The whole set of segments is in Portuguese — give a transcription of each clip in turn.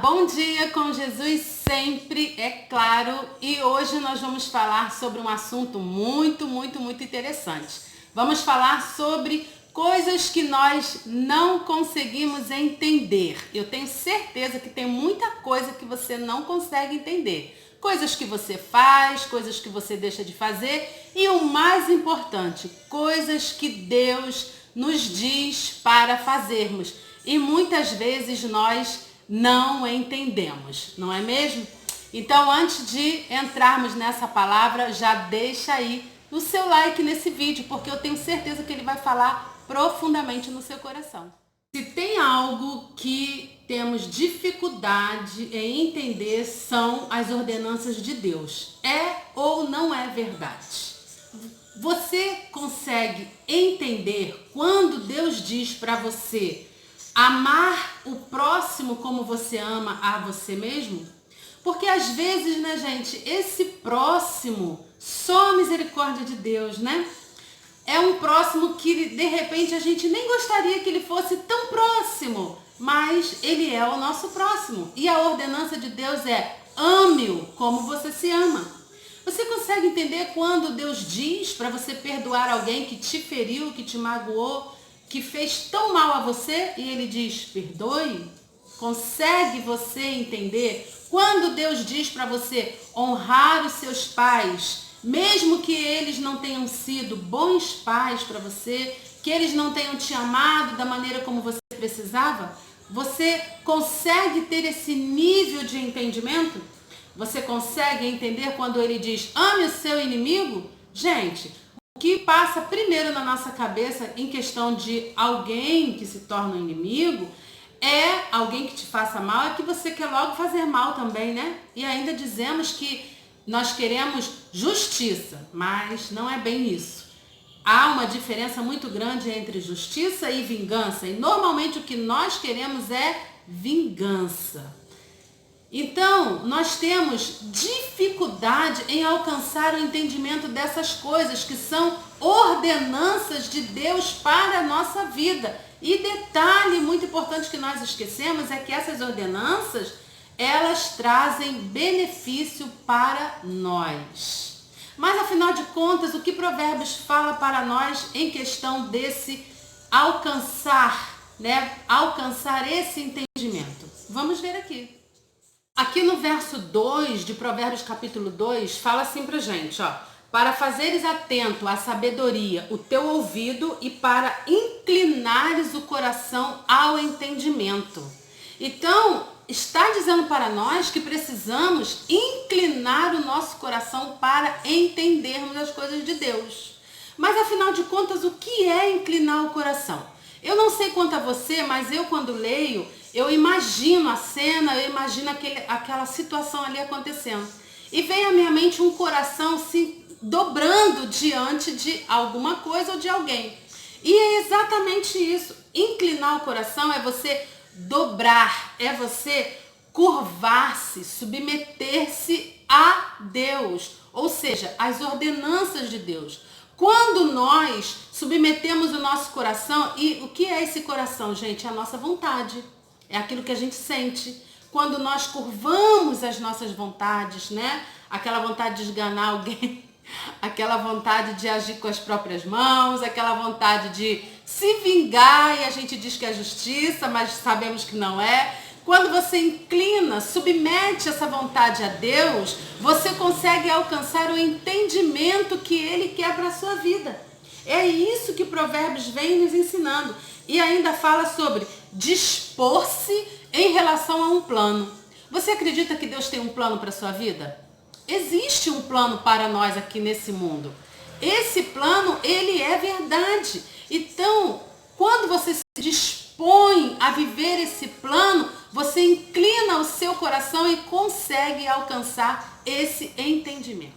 Bom dia com Jesus sempre, é claro, e hoje nós vamos falar sobre um assunto muito interessante. Vamos falar sobre coisas que nós não conseguimos entender. Eu tenho certeza que tem muita coisa que você não consegue entender. Coisas que você faz, coisas que você deixa de fazer e o mais importante, coisas que Deus nos diz para fazermos. E muitas vezes nós não entendemos, não é mesmo? Então, antes de entrarmos nessa palavra, já deixa aí o seu like nesse vídeo, porque eu tenho certeza que ele vai falar profundamente no seu coração. Se tem algo que temos dificuldade em entender, são as ordenanças de Deus. É ou não é verdade? Você consegue entender quando Deus diz para você amar o próximo como você ama a você mesmo? Porque às vezes, né, gente, esse próximo, só a misericórdia de Deus, né? É um próximo que de repente a gente nem gostaria que ele fosse tão próximo, mas ele é o nosso próximo. E a ordenança de Deus é: ame-o como você se ama. Você consegue entender quando Deus diz para você perdoar alguém que te feriu, que te magoou, que fez tão mal a você, e ele diz: perdoe? Consegue você entender quando Deus diz para você honrar os seus pais, mesmo que eles não tenham sido bons pais para você, que eles não tenham te amado da maneira como você precisava? Você consegue ter esse nível de entendimento? Você consegue entender quando ele diz: ame o seu inimigo? Gente, o que passa primeiro na nossa cabeça em questão de alguém que se torna um inimigo, é alguém que te faça mal, é que você quer logo fazer mal também, né? E ainda dizemos que nós queremos justiça, mas não é bem isso. Há uma diferença muito grande entre justiça e vingança, e normalmente o que nós queremos é vingança. Então, nós temos dificuldade em alcançar o entendimento dessas coisas que são ordenanças de Deus para a nossa vida. E detalhe muito importante que nós esquecemos é que essas ordenanças, elas trazem benefício para nós. Mas afinal de contas, o que Provérbios fala para nós em questão desse alcançar, né? Alcançar esse entendimento? Vamos ver aqui. Aqui no verso 2 de Provérbios capítulo 2, fala assim pra gente, ó: para fazeres atento à sabedoria o teu ouvido e para inclinares o coração ao entendimento. Então, está dizendo para nós que precisamos inclinar o nosso coração para entendermos as coisas de Deus. Mas afinal de contas, o que é inclinar o coração? Eu não sei quanto a você, mas eu quando leio, eu imagino a cena, eu imagino aquela situação ali acontecendo. E vem à minha mente um coração se dobrando diante de alguma coisa ou de alguém. E é exatamente isso. Inclinar o coração é você dobrar, é você curvar-se, submeter-se a Deus. Ou seja, às ordenanças de Deus. Quando nós submetemos o nosso coração, e o que é esse coração, gente? É a nossa vontade. É aquilo que a gente sente. Quando nós curvamos as nossas vontades, né? Aquela vontade de esganar alguém, aquela vontade de agir com as próprias mãos, aquela vontade de se vingar e a gente diz que é justiça, mas sabemos que não é. Quando você inclina, submete essa vontade a Deus, você consegue alcançar o entendimento que Ele quer para a sua vida. É isso que Provérbios vem nos ensinando. E ainda fala sobre dispor-se em relação a um plano. Você acredita que Deus tem um plano para a sua vida? Existe um plano para nós aqui nesse mundo. Esse plano, ele é verdade. Então, quando você se dispõe a viver esse plano, você inclina o seu coração e consegue alcançar esse entendimento.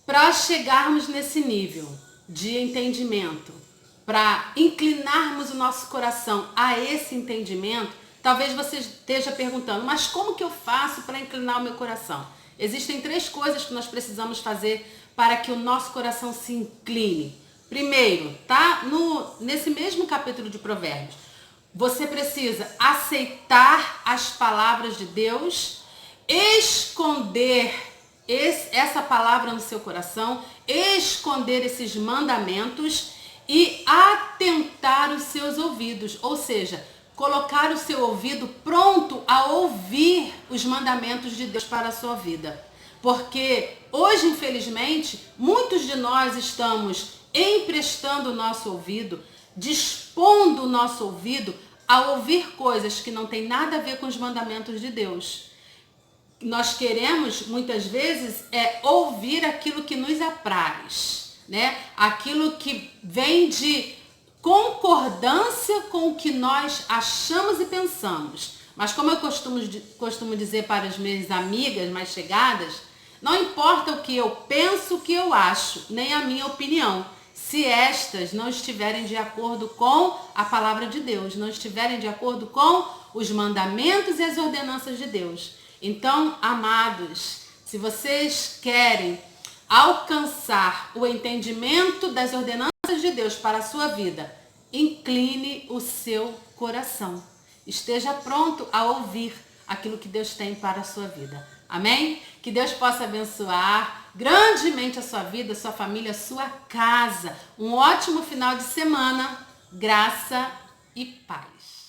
Para chegarmos nesse nível de entendimento, para inclinarmos o nosso coração a esse entendimento, talvez você esteja perguntando: mas como que eu faço para inclinar o meu coração? Existem 3 coisas que nós precisamos fazer para que o nosso coração se incline. Primeiro, tá nesse mesmo capítulo de Provérbios: Você precisa aceitar as palavras de Deus, esconder essa palavra no seu coração, esconder esses mandamentos e atentar os seus ouvidos, ou seja, colocar o seu ouvido pronto a ouvir os mandamentos de Deus para a sua vida. Porque hoje, infelizmente, muitos de nós estamos emprestando o nosso ouvido, dispondo o nosso ouvido a ouvir coisas que não tem nada a ver com os mandamentos de Deus. Nós queremos, muitas vezes, ouvir aquilo que nos apraz, né? Aquilo que vem de concordância com o que nós achamos e pensamos. Mas como eu costumo dizer para as minhas amigas mais chegadas, não importa o que eu penso, o que eu acho, nem a minha opinião, se estas não estiverem de acordo com a palavra de Deus, não estiverem de acordo com os mandamentos e as ordenanças de Deus. Então, amados, se vocês querem alcançar o entendimento das ordenanças de Deus para a sua vida, incline o seu coração. Esteja pronto a ouvir aquilo que Deus tem para a sua vida. Amém? Que Deus possa abençoar grandemente a sua vida, a sua família, a sua casa. Um ótimo final de semana. Graça e paz.